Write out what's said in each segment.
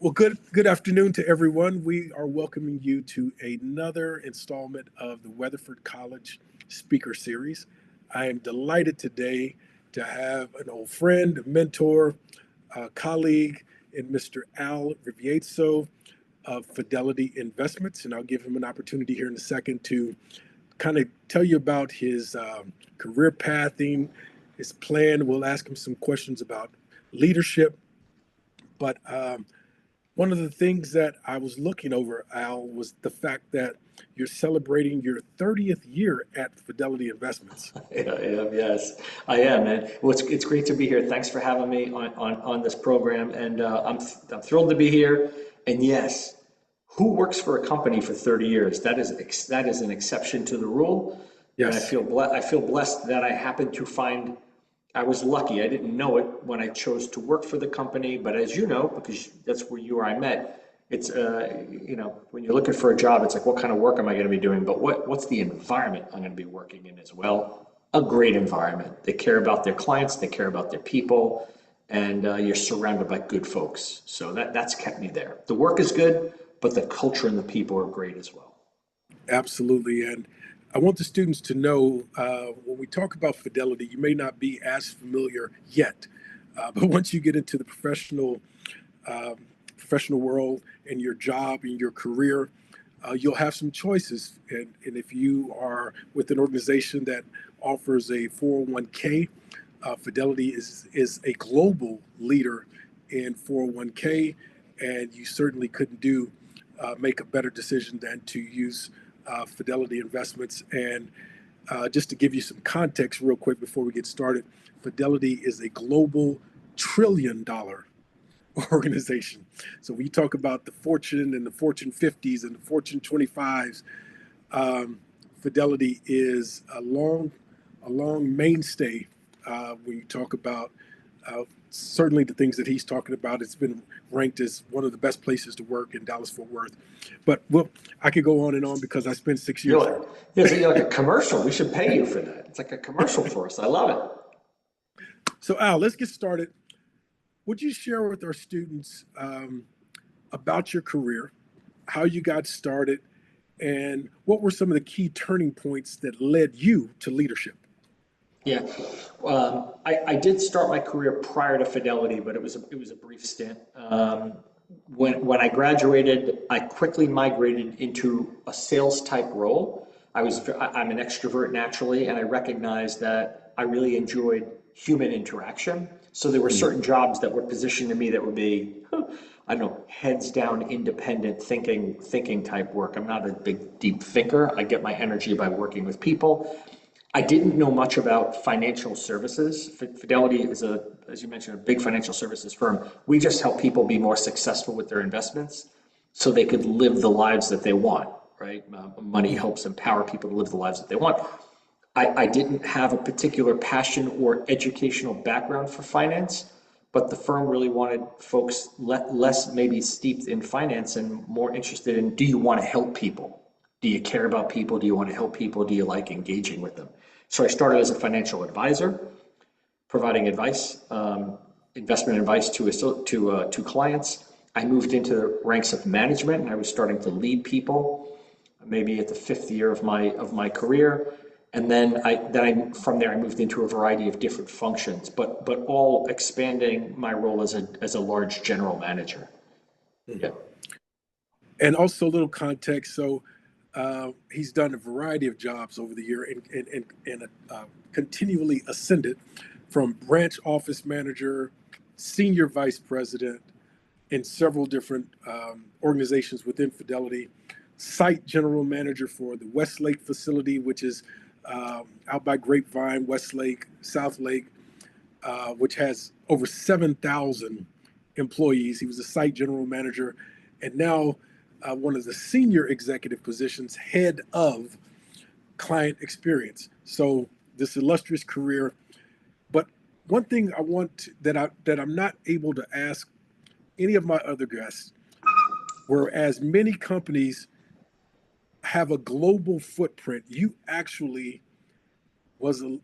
Well, good afternoon to everyone. We are welcoming you to another installment of the Weatherford College Speaker Series. I am delighted today to have an old friend, a mentor, a colleague in Mr. Al Riviezzo of Fidelity Investments, and I'll give him an opportunity here in a second to kind of tell you about his career pathing, his plan. We'll ask him some questions about leadership, but one of the things that I was looking over, Al, was the fact that you're celebrating your 30th year at Fidelity Investments. Yes, I am, man. Well, it's great to be here. Thanks for having me on this program, and I'm thrilled to be here. And yes, who works for a company for 30 years? That is an exception to the rule, and Yes, I feel blessed that I happened to find. I was lucky. I didn't know it when I chose to work for the company, but as you know, because that's where you or I met, it's when you're looking for a job, it's like, what kind of work am I going to be doing? But what's the environment I'm going to be working in as well? A great environment. They care about their clients, they care about their people, and you're surrounded by good folks. So that's kept me there. The work is good, but the culture and the people are great as well. absolutely. And I want the students to know when we talk about Fidelity, you may not be as familiar yet, but once you get into the uh, professional world and your job and your career, you'll have some choices. And if you are with an organization that offers a 401k, Fidelity is a global leader in 401k, and you certainly couldn't do make a better decision than to use Fidelity Investments. And just to give you some context, real quick, before we get started, Fidelity is a global $1 trillion organization. So we talk about the Fortune and the Fortune 50s and the Fortune 25s. Fidelity is a long mainstay when you talk about certainly the things that he's talking about. It's been ranked as one of the best places to work in Dallas Fort Worth. But well, I could go on and on because I spent 6 years there. You're like a commercial. We should pay you for that. It's like a commercial for us. I love it. So Al, let's get started. Would you share with our students about your career, how you got started, and what were some of the key turning points that led you to leadership? Yeah, I did start my career prior to Fidelity, but it was a brief stint. When I graduated, I quickly migrated into a sales type role. I'm an extrovert naturally, and I recognized that I really enjoyed human interaction. So there were certain jobs that were positioned to me that would be, I don't know, heads down, independent thinking type work. I'm not a big deep thinker. I get my energy by working with people. I didn't know much about financial services. Fidelity is as you mentioned, a big financial services firm. We just help people be more successful with their investments so they could live the lives that they want, right? Money helps empower people to live the lives that they want. I didn't have a particular passion or educational background for finance, but the firm really wanted folks less maybe steeped in finance and more interested in, do you want to help people? Do you care about people? Do you want to help people? Do you like engaging with them? So I started as a financial advisor, providing advice, investment advice to clients. I moved into the ranks of management, and I was starting to lead people, maybe at the fifth year of my career. And then I from there I moved into a variety of different functions, but all expanding my role as a large general manager. Yeah. And also a little context. So he's done a variety of jobs over the year and continually ascended from branch office manager, senior vice president in several different organizations within Fidelity, site general manager for the Westlake facility, which is out by Grapevine, Westlake, South Lake, which has over 7,000 employees. He was a site general manager, and now one of the senior executive positions, head of client experience. So this illustrious career. But one thing I want that I'm not able to ask any of my other guests, whereas many companies have a global footprint, you actually was a,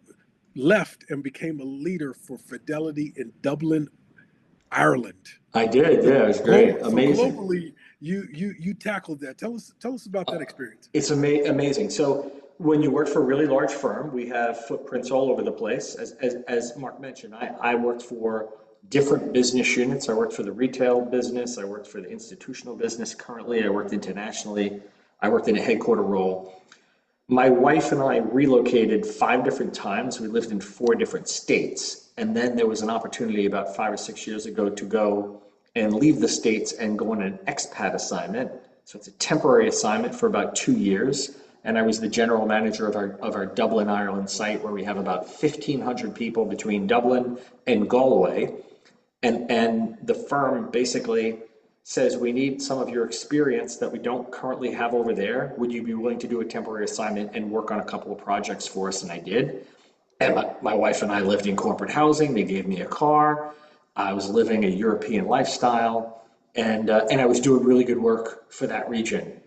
left and became a leader for Fidelity in Dublin, Ireland. I did, So yeah, it was great, so amazing. globally, you tackled that. Tell us about that experience. It's amazing. So when you work for a really large firm, we have footprints all over the place. As Mark mentioned, I worked for different business units. I worked for the retail business. I worked for the institutional business. Currently, I worked internationally. I worked in a headquarter role. My wife and I relocated 5 different times. We lived in 4 different states. And then there was an opportunity about 5 or 6 years ago to go and leave the states and go on an expat assignment. So it's a temporary assignment for about 2 years. And I was the general manager of our Dublin, Ireland site, where we have about 1,500 people between Dublin and Galway. And the firm basically says, we need some of your experience that we don't currently have over there. Would you be willing to do a temporary assignment and work on a couple of projects for us? And I did. And my wife and I lived in corporate housing. They gave me a car. I was living a European lifestyle. And I was doing really good work for that region.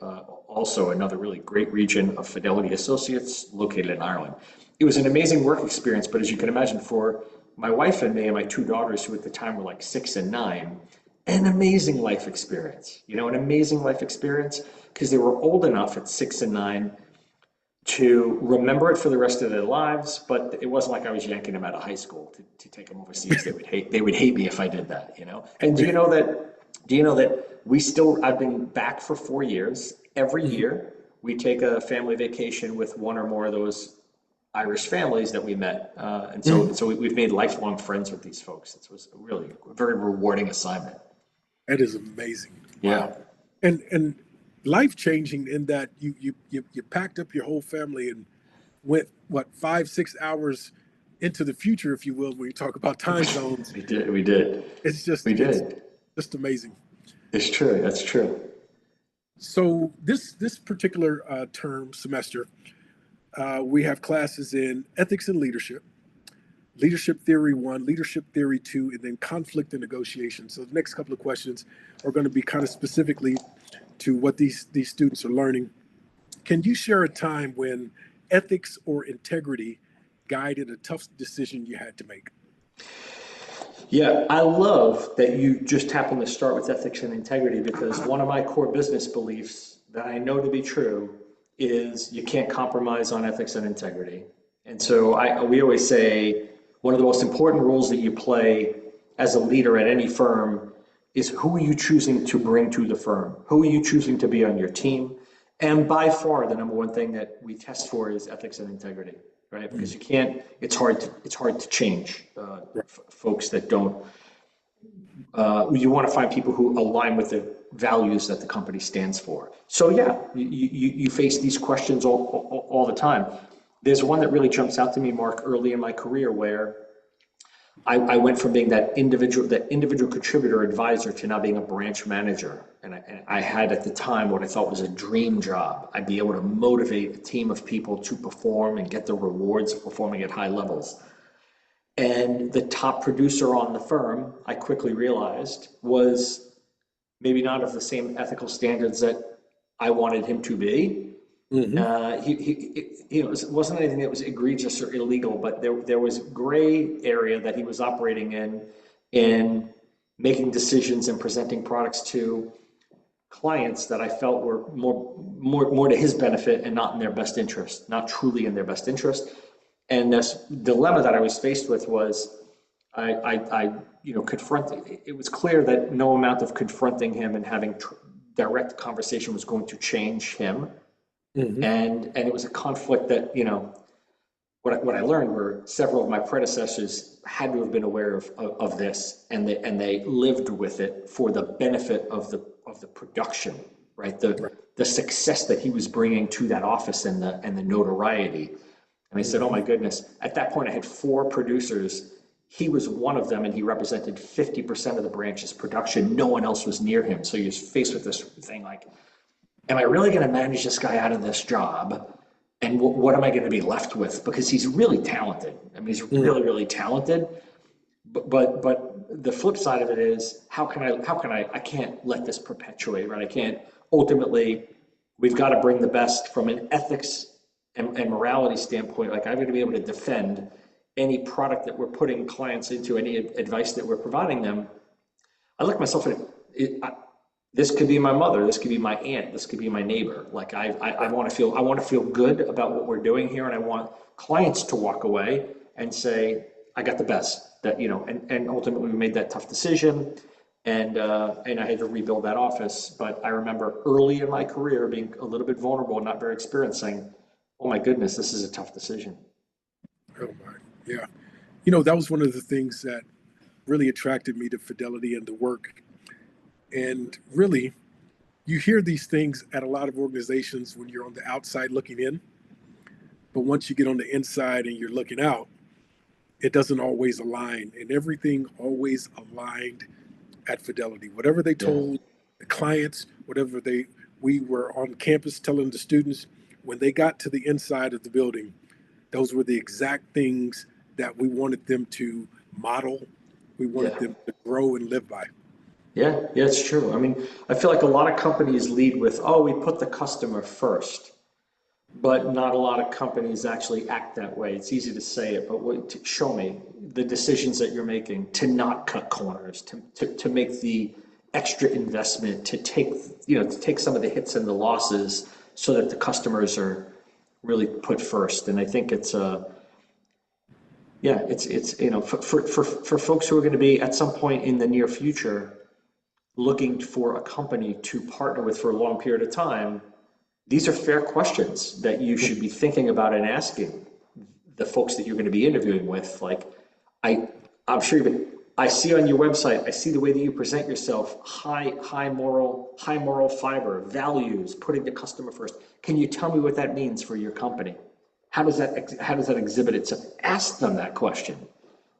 Also, another really great region of Fidelity Associates located in Ireland. It was an amazing work experience, but as you can imagine, for my wife and me and my 2 daughters, who at the time were like 6 and 9, an amazing life experience. You know, an amazing life experience because they were old enough at 6 and 9 to remember it for the rest of their lives, but it wasn't like I was yanking them out of high school to take them overseas. They would hate me if I did that, you know? And do you know that I've been back for 4 years. Every Mhm. year we take a family vacation with one or more of those Irish families that we met. We've made lifelong friends with these folks. It was a really very rewarding assignment. That is amazing. Yeah. Wow. And life changing in that you packed up your whole family and went what 5 6 hours into the future, if you will, when you talk about time zones. We did. We did. It's We just it's did. just amazing. It's true. That's true. So this particular term semester, we have classes in ethics and leadership, leadership theory one, leadership theory two, and then conflict and negotiation. So the next couple of questions are going to be kind of specifically to what these students are learning. Can you share a time when ethics or integrity guided a tough decision you had to make? Yeah, I love that you just happen to start with ethics and integrity because one of my core business beliefs that I know to be true is you can't compromise on ethics and integrity. And so we always say one of the most important roles that you play as a leader at any firm is who are you choosing to bring to the firm? Who are you choosing to be on your team? And by far, the number one thing that we test for is ethics and integrity, right? Because you can't. It's hard to change folks that don't. You want to find people who align with the values that the company stands for. So yeah, you face these questions all the time. There's one that really jumps out to me, Mark, early in my career where I went from being that individual contributor advisor to now being a branch manager. And I had at the time what I thought was a dream job. I'd be able to motivate a team of people to perform and get the rewards of performing at high levels. And the top producer on the firm, I quickly realized, was maybe not of the same ethical standards that I wanted him to be. Hmm. It wasn't anything that was egregious or illegal, but there was gray area that he was operating in making decisions and presenting products to clients that I felt were more to his benefit and not in their best interest, not truly in their best interest. And this dilemma that I was faced with was confronting. It was clear that no amount of confronting him and having direct conversation was going to change him. Hmm. And it was a conflict that, what I learned were several of my predecessors had to have been aware of this, and they lived with it for the benefit of the production, right? Right. The success that he was bringing to that office and the notoriety. And I said, oh Hmm. my goodness. At that point, I had 4 producers. He was one of them, and he represented 50% of the branch's production. No one else was near him. So you're faced with this thing like, am I really going to manage this guy out of this job? And what am I going to be left with? Because he's really talented. I mean, he's really, really talented. But the flip side of it is, I can't let this perpetuate, right? I can't, ultimately, we've got to bring the best from an ethics and morality standpoint. Like, I'm going to be able to defend any product that we're putting clients into, any advice that we're providing them. I look myself in it, this could be my mother, this could be my aunt, this could be my neighbor. Like I want to feel good about what we're doing here, and I want clients to walk away and say, I got the best. That, you know, and ultimately we made that tough decision, and I had to rebuild that office. But I remember early in my career being a little bit vulnerable and not very experienced, saying, oh my goodness, this is a tough decision. Oh my, yeah. You know, that was one of the things that really attracted me to Fidelity and the work. And really, you hear these things at a lot of organizations when you're on the outside looking in, but once you get on the inside and you're looking out, it doesn't always align. And everything always aligned at Fidelity. Whatever they Yeah. told the clients, we were on campus telling the students, when they got to the inside of the building, those were the exact things that we wanted them to model. We wanted Yeah. them to grow and live by. Yeah, yeah, it's true. I mean, I feel like a lot of companies lead with, oh, we put the customer first, but not a lot of companies actually act that way. It's easy to say it, but show me the decisions that you're making to not cut corners, to make the extra investment, to take, you know, to take some of the hits and the losses so that the customers are really put first. And I think it's yeah, it's, you know, for folks who are going to be at some point in the near future looking for a company to partner with for a long period of time, these are fair questions that you should be thinking about and asking the folks that you're going to be interviewing with. Like, I, I'm sure I see on your website, I see the way that you present yourself, high moral fiber, values, putting the customer first. Can you tell me what that means for your company? How does that exhibit itself? Ask them that question.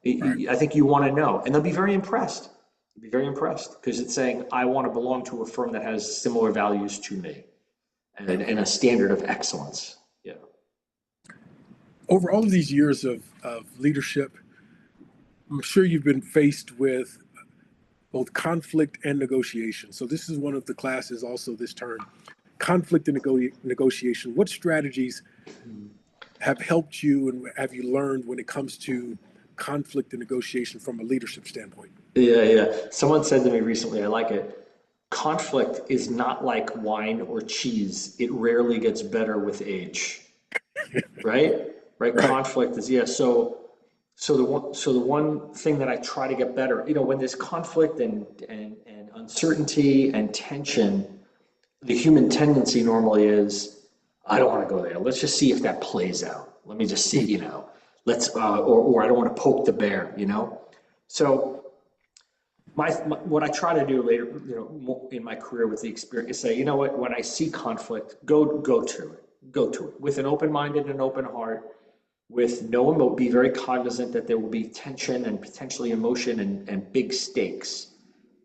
Right. I think you want to know, and they'll be very impressed. They'll be very impressed because it's saying, I want to belong to a firm that has similar values to me and a standard of excellence. Yeah. Over all of these years of leadership, I'm sure you've been faced with both conflict and negotiation. So this is one of the classes also this term, conflict and negotiation. What strategies have helped you and have you learned when it comes to conflict and negotiation from a leadership standpoint? Yeah, yeah. Someone said to me recently, I like it. Conflict is not like wine or cheese. It rarely gets better with age, right? Right. Right. Conflict is, yeah. So the one thing that I try to get better, you know, when there's conflict and uncertainty and tension, the human tendency normally is, I don't want to go there. Let's just see if that plays out. Let me just see, you know, or I don't want to poke the bear, you know? So my what I try to do later, you know, in my career with the experience is say, you know what, when I see conflict, go to it with an open mind and an open heart, with no emo, be very cognizant that there will be tension and potentially emotion and big stakes.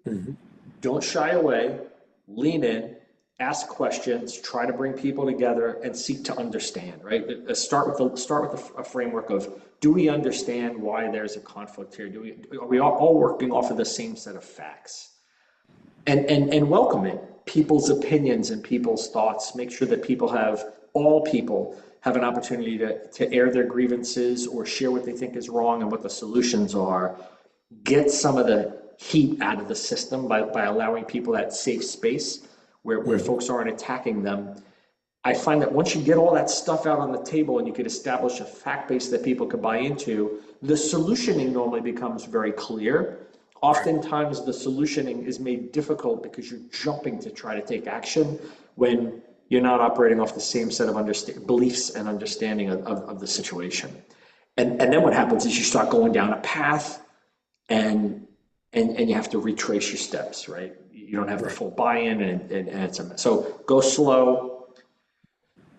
Mm-hmm. Don't shy away, lean in, ask questions, try to bring people together and seek to understand, right? Start with a framework of, do we understand why there's a conflict here? Are we all working off of the same set of facts? And welcome it, people's opinions and people's thoughts. Make sure that all people have an opportunity to air their grievances or share what they think is wrong and what the solutions are. Get some of the heat out of the system by allowing people that safe space where Mm-hmm. folks aren't attacking them. I find that once you get all that stuff out on the table and you can establish a fact base that people can buy into, the solutioning normally becomes very clear. Right. Oftentimes, the solutioning is made difficult because you're jumping to try to take action when you're not operating off the same set of beliefs and understanding of the situation. And then what happens is you start going down a path and and you have to retrace your steps, right? You don't have the Right. full buy-in and it's a mess. So go slow,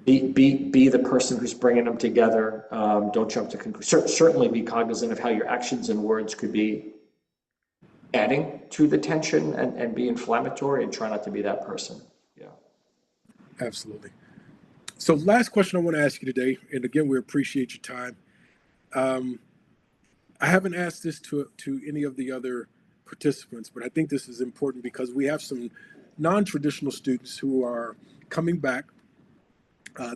be the person who's bringing them together. Don't jump to conclusions. Certainly be cognizant of how your actions and words could be adding to the tension and be inflammatory, and try not to be that person. Yeah. Absolutely. So last question I want to ask you today, and again, we appreciate your time. Um, I haven't asked this to any of the other participants, but I think this is important because we have some non-traditional students who are coming back.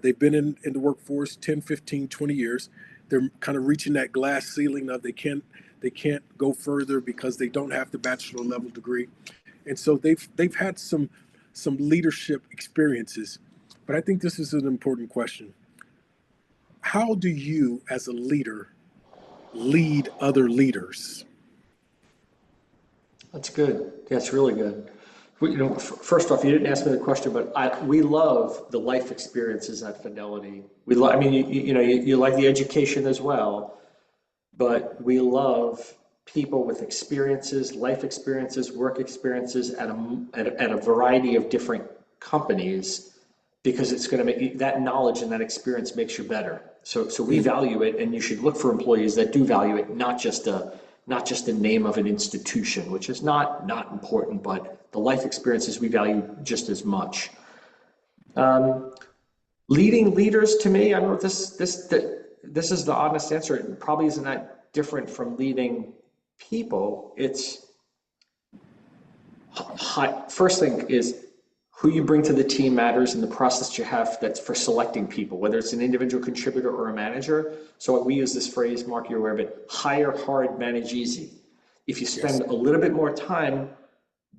They've been in the workforce 10, 15, 20 years. They're kind of reaching that glass ceiling of they can't go further because they don't have the bachelor level degree. And so they've had some leadership experiences. But I think this is an important question. How do you, as a leader, lead other leaders? That's good. That's really good. First off, you didn't ask me the question, but we love the life experiences at Fidelity. I mean, you like the education as well, but we love people with experiences, life experiences, work experiences at a variety of different companies, because it's going to make that knowledge and that experience makes you better. So we value it, and you should look for employees that do value it, not just the name of an institution, which is not important, but the life experiences we value just as much. Leading leaders, to me, I don't know, this is the honest answer. It probably isn't that different from leading people. It's first thing is who you bring to the team matters, and the process you have that's for selecting people, whether it's an individual contributor or a manager. So we use this phrase, Mark, you're aware of it: hire hard, manage easy. If you spend a little bit more time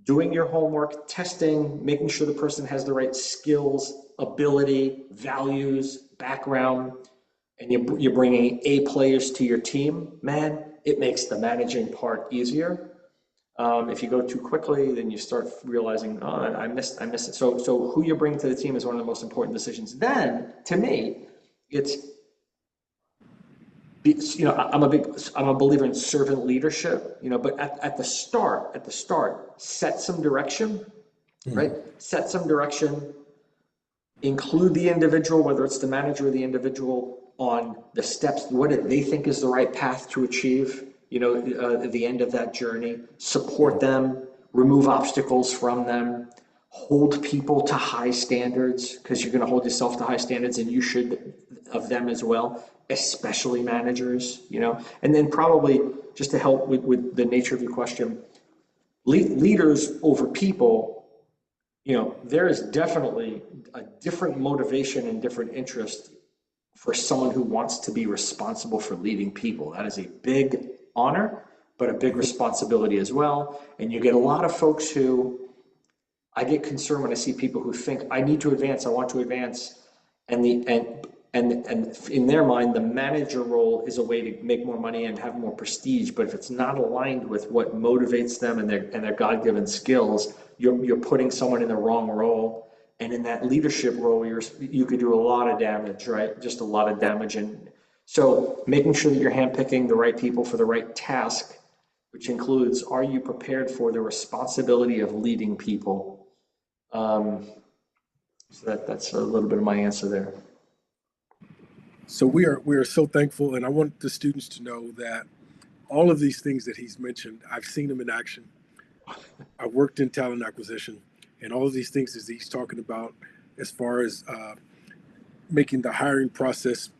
doing your homework, testing, making sure the person has the right skills, ability, values, background, and you're bringing A players to your team, man, it makes the managing part easier. If you go too quickly, then you start realizing, oh, I missed it. So who you bring to the team is one of the most important decisions. Then, to me, it's, I'm a believer in servant leadership, but at the start, set some direction, right? Set some direction, include the individual, whether it's the manager or the individual, on the steps, what do they think is the right path to achieve, the end of that journey, support them, remove obstacles from them, hold people to high standards, because you're going to hold yourself to high standards, and you should of them as well, especially managers, and then probably just to help with the nature of your question, leaders over people, there is definitely a different motivation and different interest for someone who wants to be responsible for leading people. That is a big honor, but a big responsibility as well. And you get a lot of folks who, I get concerned when I see people who think, I need to advance, I want to advance, and in their mind, the manager role is a way to make more money and have more prestige. But if it's not aligned with what motivates them and their God-given skills, you're putting someone in the wrong role. And in that leadership role, you could do a lot of damage, right? Just a lot of damage. And so making sure that you're handpicking the right people for the right task, which includes, are you prepared for the responsibility of leading people? So that's a little bit of my answer there. So we are so thankful, and I want the students to know that all of these things that he's mentioned, I've seen them in action. I worked in talent acquisition, and all of these things that he's talking about, as far as making the hiring process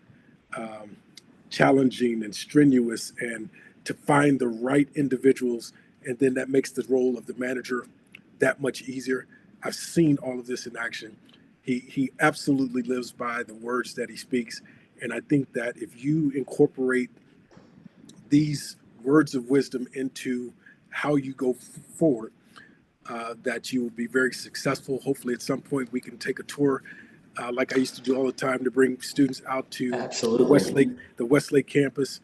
challenging and strenuous, and to find the right individuals, and then that makes the role of the manager that much easier. I've seen all of this in action. He absolutely lives by the words that he speaks. And I think that if you incorporate these words of wisdom into how you go forward, that you will be very successful. Hopefully at some point we can take a tour, like I used to do all the time, to bring students out to the Westlake campus.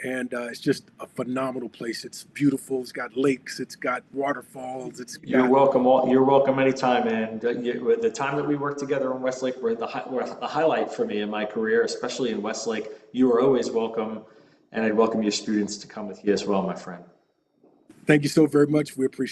And it's just a phenomenal place. It's beautiful. It's got lakes. It's got waterfalls. You're welcome. You're welcome anytime. And the time that we worked together in Westlake were the highlight for me in my career, especially in Westlake. You are always welcome, and I'd welcome your students to come with you as well, my friend. Thank you so very much. We appreciate it.